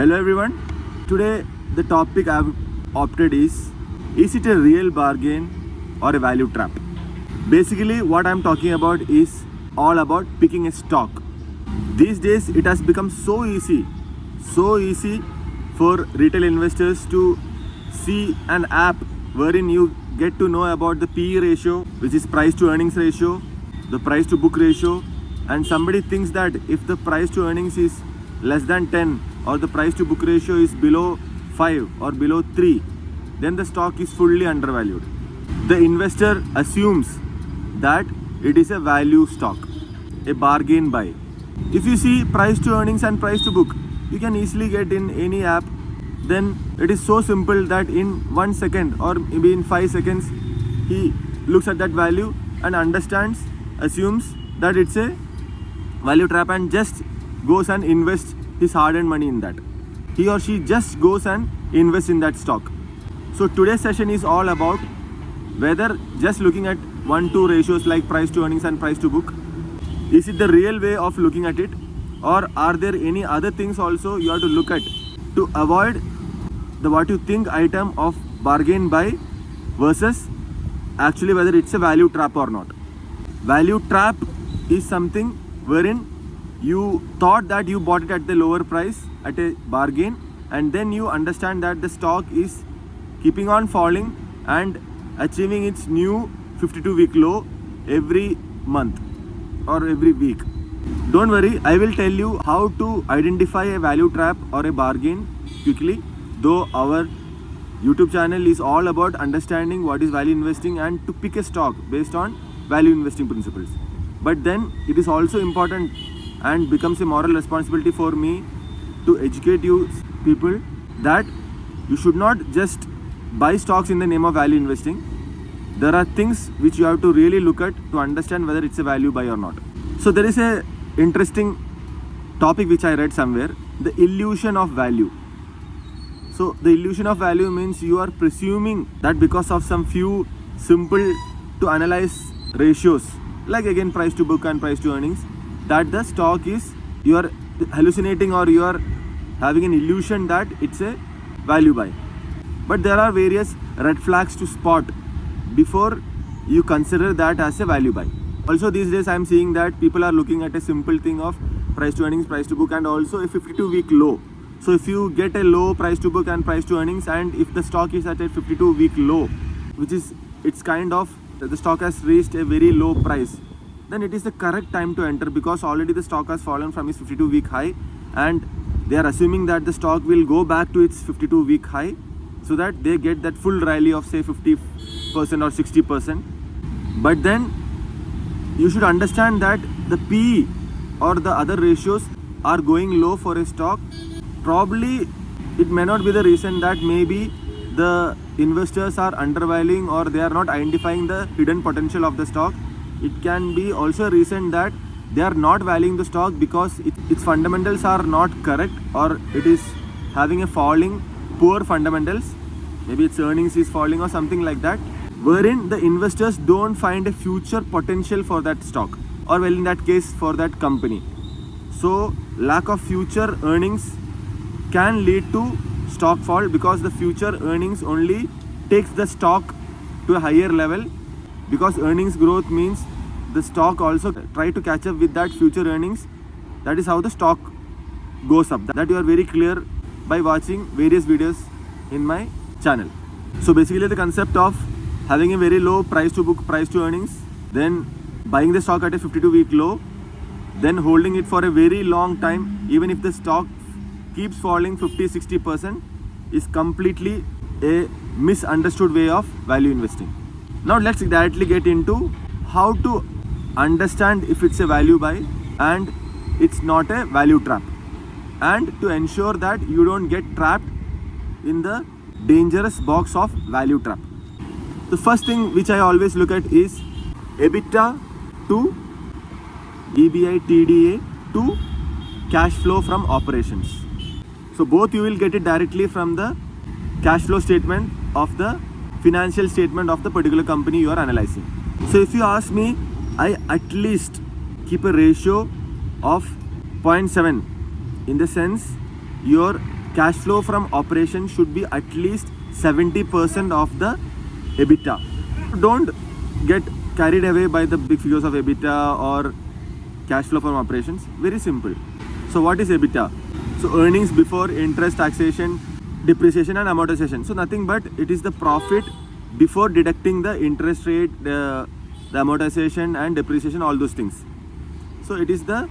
Hello everyone. Today the topic I've opted is it a real bargain or a value trap? Basically what I'm talking about is all about picking a stock. These days it has become so easy for retail investors to see an app wherein you get to know about the PE ratio, which is price to earnings ratio, the price to book ratio, and somebody thinks that if the price to earnings is less than 10 or the price to book ratio is below 5 or below 3, then the stock is fully undervalued. The investor assumes that it is a value stock, a bargain buy. If you see price to earnings and price to book, you can easily get in any app. Then it is so simple that in 1 second or maybe in 5 seconds, he looks at that value and understands, assumes that it's a value trap and just goes and invests his hard-earned money in that. He or she just goes and invests in that stock. So today's session is all about whether just looking at 1-2 ratios like price to earnings and price to book, is it the real way of looking at it, or are there any other things also you have to look at to avoid the what you think item of bargain buy versus actually whether it's a value trap or not. Value trap is something wherein you thought that you bought it at the lower price at a bargain, and then you understand that the stock is keeping on falling and achieving its new 52-week low every month or every week. Don't worry, I will tell you how to identify a value trap or a bargain quickly, though our YouTube channel is all about understanding what is value investing and to pick a stock based on value investing principles. But then it is also important and becomes a moral responsibility for me to educate you people that you should not just buy stocks in the name of value investing. There are things which you have to really look at to understand whether it's a value buy or not. So there is a interesting topic which I read somewhere, the illusion of value. So the illusion of value means you are presuming that because of some few simple to analyze ratios, like again price to book and price to earnings, that the stock is, you are hallucinating or you are having an illusion that it's a value buy. But there are various red flags to spot before you consider that as a value buy. Also these days I am seeing that people are looking at a simple thing of price to earnings, price to book, and also a 52-week low. So if you get a low price to book and price to earnings, and if the stock is at a 52-week low, which is, it's kind of, the stock has reached a very low price, then it is the correct time to enter, because already the stock has fallen from its 52-week high and they are assuming that the stock will go back to its 52-week high so that they get that full rally of say 50% or 60%. But then you should understand that the PE or the other ratios are going low for a stock. Probably it may not be the reason that maybe the investors are undervaluing or they are not identifying the hidden potential of the stock. It can be also a reason that they are not valuing the stock because its fundamentals are not correct, or it is having a falling, poor fundamentals. Maybe its earnings is falling or something like that, wherein the investors don't find a future potential for that stock, or well in that case for that company. So lack of future earnings can lead to stock fall, because the future earnings only takes the stock to a higher level, because earnings growth means the stock also try to catch up with that future earnings. That is how the stock goes up. That you are very clear by watching various videos in my channel. So basically the concept of having a very low price to book, price to earnings, then buying the stock at a 52-week low, then holding it for a very long time, even if the stock keeps falling 50-60%, is completely a misunderstood way of value investing. Now let's directly get into how to understand if it's a value buy and it's not a value trap, and to ensure that you don't get trapped in the dangerous box of value trap. The first thing which I always look at is EBITDA to EBITDA to cash flow from operations. So both you will get it directly from the cash flow statement of the financial statement of the particular company you are analyzing. So if you ask me, I at least keep a ratio of 0.7, in the sense your cash flow from operations should be at least 70% of the EBITDA. Don't get carried away by the big figures of EBITDA or cash flow from operations. Very simple. So what is EBITDA? So earnings before interest, taxation, depreciation and amortization. So nothing but it is the profit before deducting the interest rate, the amortization and depreciation, all those things. So it is the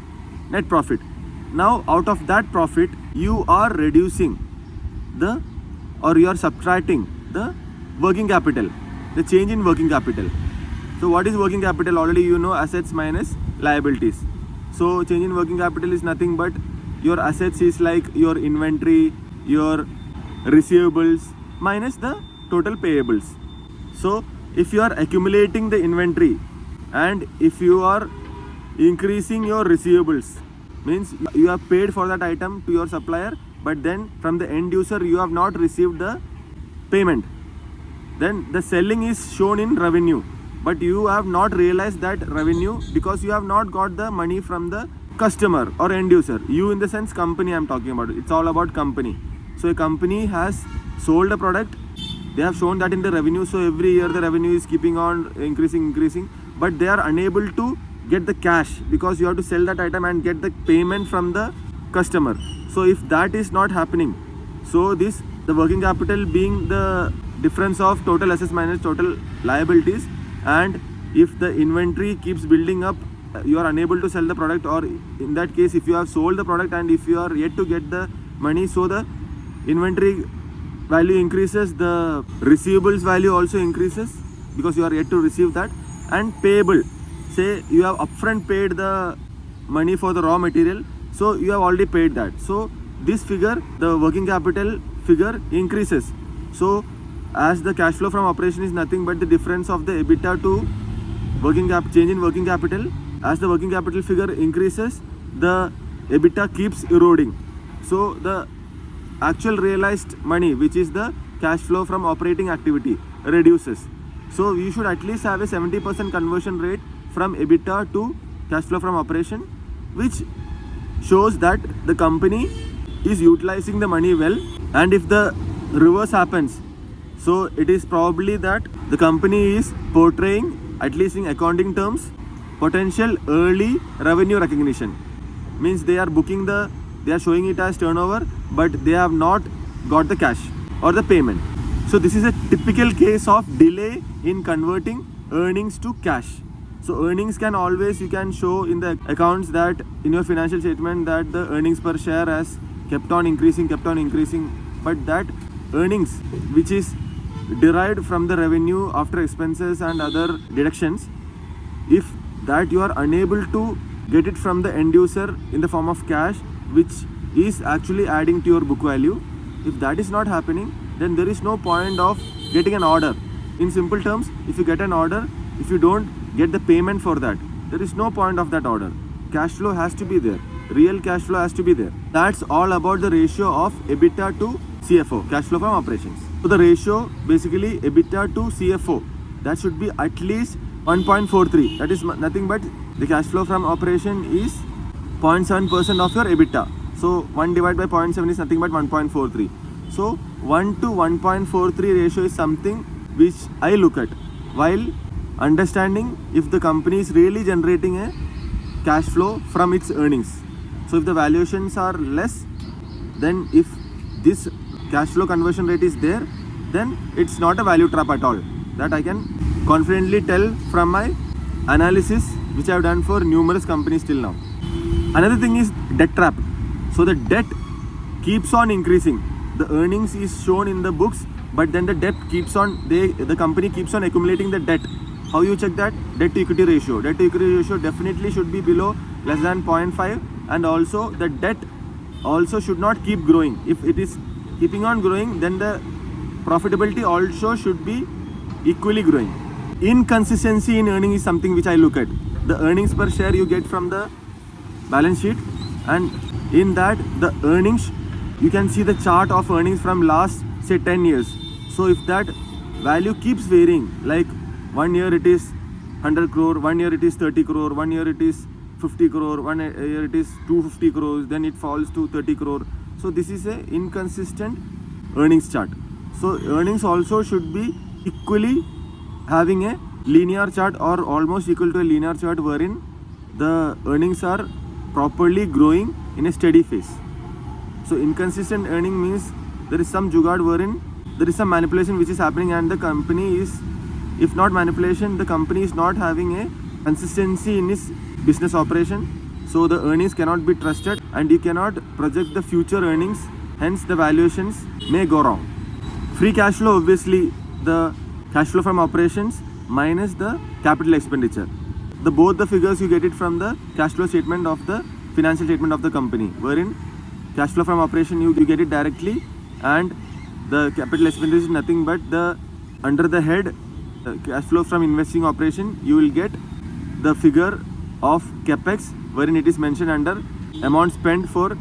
net profit. Now out of that profit you are reducing you are subtracting the working capital, the change in working capital. So what is working capital? Already you know, assets minus liabilities. So change in working capital is nothing but your assets is like your inventory, your receivables minus the total payables. So if you are accumulating the inventory and if you are increasing your receivables, means you have paid for that item to your supplier, but then from the end user you have not received the payment, then the selling is shown in revenue, but you have not realized that revenue because you have not got the money from the customer or end user. You in the sense company I'm talking about. It's all about company. So a company has sold a product, they have shown that in the revenue, so every year the revenue is keeping on increasing, but they are unable to get the cash because you have to sell that item and get the payment from the customer. So if that is not happening, so the working capital being the difference of total assets minus total liabilities, and if the inventory keeps building up, you are unable to sell the product, or in that case if you have sold the product and if you are yet to get the money, so the inventory value increases, the receivables value also increases because you are yet to receive that, and payable, say you have upfront paid the money for the raw material, so you have already paid that, so this figure, the working capital figure increases. So as the cash flow from operation is nothing but the difference of the EBITDA to change in working capital, as the working capital figure increases, the EBITDA keeps eroding. So the actual realized money, which is the cash flow from operating activity, reduces. So you should at least have a 70% conversion rate from EBITDA to cash flow from operation, which shows that the company is utilizing the money well. And if the reverse happens, so it is probably that the company is portraying, at least in accounting terms, potential early revenue recognition. Means they are showing it as turnover, but they have not got the cash or the payment. So this is a typical case of delay in converting earnings to cash. So earnings can always, you can show in the accounts that in your financial statement that the earnings per share has kept on increasing, but that earnings which is derived from the revenue after expenses and other deductions, if that you are unable to get it from the end user in the form of cash, which is actually adding to your book value, if that is not happening, then there is no point of getting an order. In simple terms, if you get an order, if you don't get the payment for that, there is no point of that order. Cash flow has to be there. Real cash flow has to be there. That's all about the ratio of EBITDA to CFO, cash flow from operations. So the ratio, basically EBITDA to CFO, that should be at least 1.43. That is nothing but the cash flow from operation is 0.7% of your EBITDA. So 1 divided by 0.7 is nothing but 1.43. So 1 to 1.43 ratio is something which I look at while understanding if the company is really generating a cash flow from its earnings. So if the valuations are less, then if this cash flow conversion rate is there, then it's not a value trap at all. That I can confidently tell from my analysis which I have done for numerous companies till now. Another thing is debt trap. So the debt keeps on increasing. The earnings is shown in the books, but then the debt keeps on, the company keeps on accumulating the debt. How you check that? Debt to equity ratio. Debt to equity ratio definitely should be below less than 0.5, and also the debt also should not keep growing. If it is keeping on growing, then the profitability also should be equally growing. Inconsistency in earning is something which I look at. The earnings per share you get from the balance sheet, and in that the earnings, you can see the chart of earnings from last say 10 years. So if that value keeps varying, like 1 year it is 100 crore, 1 year it is 30 crore, 1 year it is 50 crore, 1 year it is 250 crores, then it falls to 30 crore. So this is a inconsistent earnings chart. So earnings also should be equally having a linear chart or almost equal to a linear chart wherein the earnings are properly growing in a steady phase. So inconsistent earning means there is some jugaad wherein there is some manipulation which is happening and the company is, if not manipulation, the company is not having a consistency in its business operation. So the earnings cannot be trusted and you cannot project the future earnings, hence the valuations may go wrong. Free cash flow, obviously the cash flow from operations minus the capital expenditure. Both the figures you get it from the cash flow statement of the financial statement of the company, wherein cash flow from operation you get it directly and the capital expenditure is nothing but the under the head cash flow from investing operation you will get the figure of capex wherein it is mentioned under amount spent for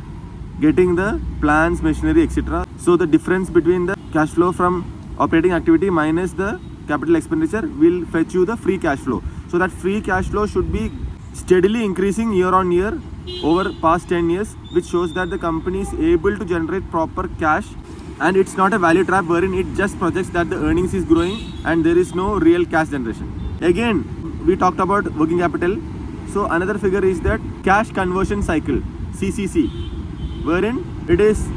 getting the plants, machinery, etc. So the difference between the cash flow from operating activity minus the capital expenditure will fetch you the free cash flow. So that free cash flow should be steadily increasing year on year over past 10 years, which shows that the company is able to generate proper cash and it's not a value trap wherein it just projects that the earnings is growing and there is no real cash generation. Again, we talked about working capital. So another figure is that cash conversion cycle, CCC, wherein it is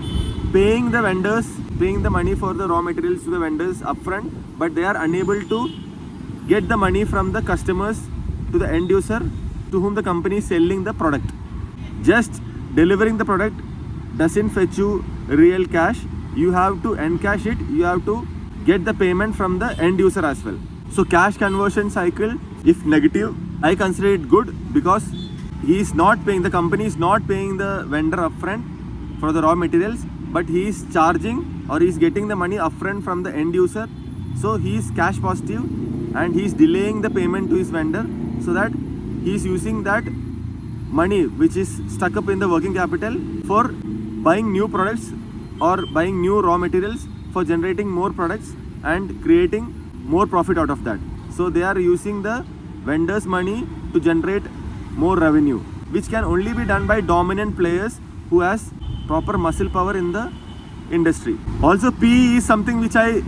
paying the vendors, paying the money for the raw materials to the vendors upfront, but they are unable to get the money from the customers to the end user to whom the company is selling the product. Just delivering the product doesn't fetch you real cash. You have to encash it. You have to get the payment from the end user as well. So cash conversion cycle, if negative, I consider it good because he is not paying, the company is not paying the vendor upfront for the raw materials, but he is charging or he is getting the money upfront from the end user. So he is cash positive and he is delaying the payment to his vendor so that he is using that money which is stuck up in the working capital for buying new products or buying new raw materials for generating more products and creating more profit out of that. So they are using the vendors' money to generate more revenue, which can only be done by dominant players who has proper muscle power in the industry. Also PE is something which I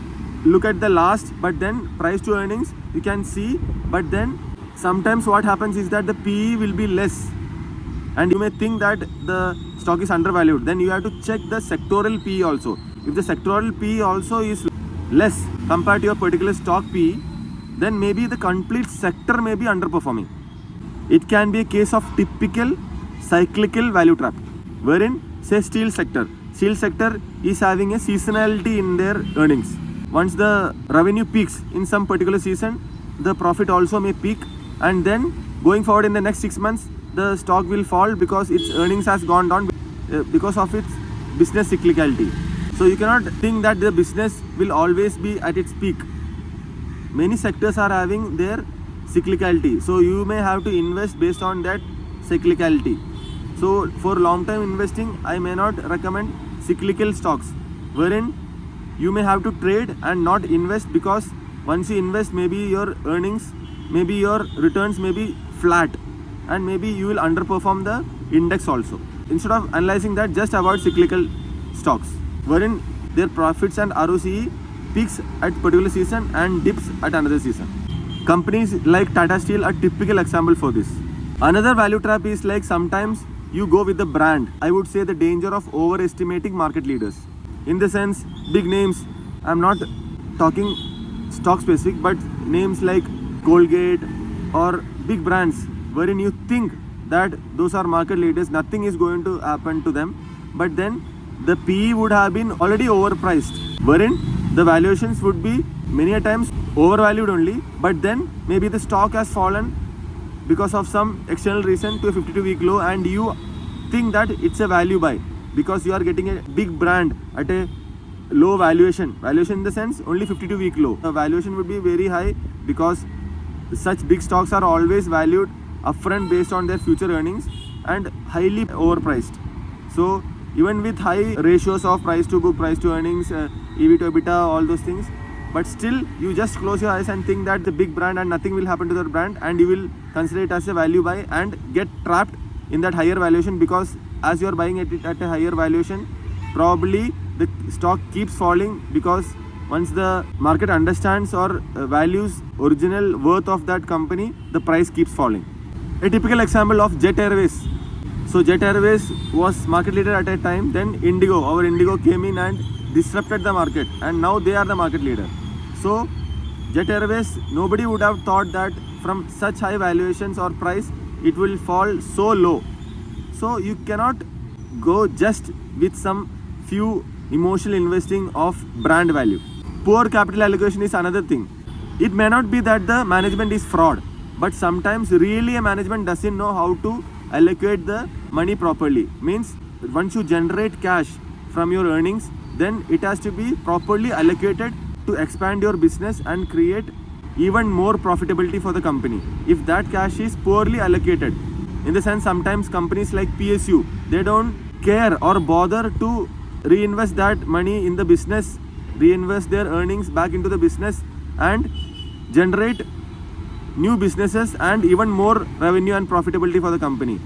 look at the last, but then price to earnings you can see, but then sometimes what happens is that the PE will be less and you may think that the stock is undervalued. Then you have to check the sectoral PE also. If the sectoral PE also is less compared to your particular stock PE, then maybe the complete sector may be underperforming. It can be a case of typical cyclical value trap, wherein say steel sector is having a seasonality in their earnings. Once the revenue peaks in some particular season, the profit also may peak, and then going forward in the next 6 months the stock will fall because its earnings has gone down because of its business cyclicality. So you cannot think that the business will always be at its peak. Many sectors are having their cyclicality, so you may have to invest based on that cyclicality. So for long term investing, I may not recommend cyclical stocks, wherein you may have to trade and not invest, because once you invest, maybe your earnings, maybe your returns may be flat and maybe you will underperform the index also. Instead of analyzing that, just avoid cyclical stocks, wherein their profits and ROCE peaks at particular season and dips at another season. Companies like Tata Steel are typical example for this. Another value trap is like sometimes you go with the brand. I would say the danger of overestimating market leaders. In the sense, big names, I'm not talking stock specific, but names like Colgate or big brands, wherein you think that those are market leaders, nothing is going to happen to them, but then the PE would have been already overpriced, wherein the valuations would be many a times overvalued only, but then maybe the stock has fallen because of some external reason to a 52-week low, and you think that it's a value buy because you are getting a big brand at a low valuation in the sense only 52-week low. The valuation would be very high because such big stocks are always valued upfront based on their future earnings and highly overpriced. So even with high ratios of price to book, price to earnings, EV to EBITDA, all those things, but still you just close your eyes and think that the big brand and nothing will happen to the brand, and you will consider it as a value buy and get trapped in that higher valuation, because as you are buying it at a higher valuation, probably the stock keeps falling because once the market understands or values original worth of that company, the price keeps falling. A typical example of Jet Airways. So Jet Airways was market leader at a time, then our Indigo came in and disrupted the market, and now they are the market leader. So Jet Airways, nobody would have thought that from such high valuations or price, it will fall so low. So you cannot go just with some few emotional investing of brand value. Poor capital allocation is another thing. It may not be that the management is fraud, but sometimes really a management doesn't know how to allocate the money properly. Means once you generate cash from your earnings, then it has to be properly allocated to expand your business and create even more profitability for the company. If that cash is poorly allocated, in the sense sometimes companies like PSU, they don't care or bother to reinvest that money in the business, reinvest their earnings back into the business and generate new businesses and even more revenue and profitability for the company.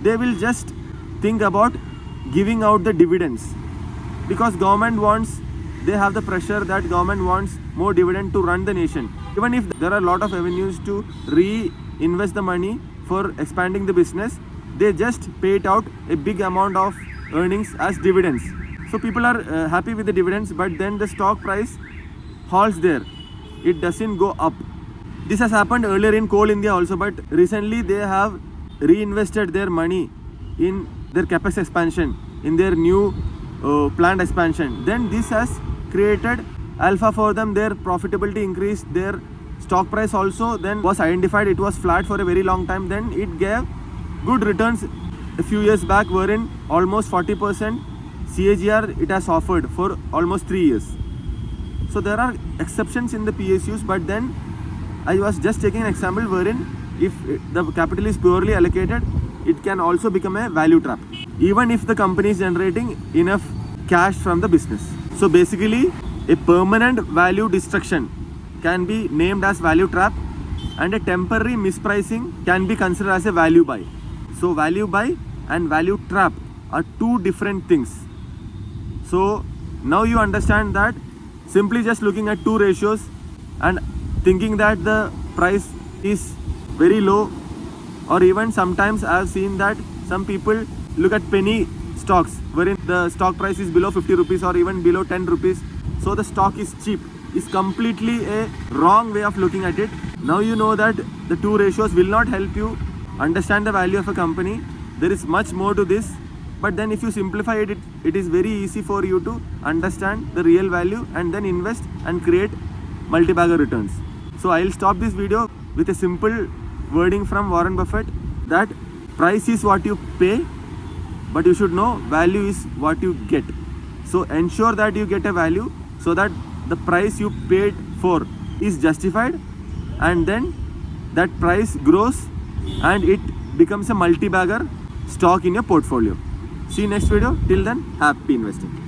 They will just think about giving out the dividends because government wants, they have the pressure that government wants more dividend to run the nation. Even if there are a lot of avenues to reinvest the money for expanding the business, they just pay it out a big amount of earnings as dividends. So people are happy with the dividends, but then the stock price halts there. It doesn't go up. This has happened earlier in Coal India also, but recently they have reinvested their money in their capex expansion, in their new plant expansion. Then this has created alpha for them, their profitability increased, their stock price also then was identified, it was flat for a very long time, then it gave good returns a few years back, wherein almost 40% CAGR it has offered for almost 3 years. So there are exceptions in the PSUs, but then I was just taking an example wherein if the capital is poorly allocated, it can also become a value trap, even if the company is generating enough cash from the business. So basically, a permanent value destruction can be named as value trap, and a temporary mispricing can be considered as a value buy. So value buy and value trap are two different things. So now you understand that simply just looking at two ratios and thinking that the price is very low, or even sometimes I have seen that some people look at penny stocks wherein the stock price is below 50 rupees or even below 10 rupees, so the stock is cheap, is completely a wrong way of looking at it. Now you know that the two ratios will not help you understand the value of a company. There is much more to this, but then if you simplify it, it is very easy for you to understand the real value and then invest and create multi-bagger returns. So I'll stop this video with a simple wording from Warren Buffett that price is what you pay, but you should know value is what you get. So ensure that you get a value so that the price you paid for is justified, and then that price grows and it becomes a multi-bagger stock in your portfolio. See you next video. Till then, happy investing.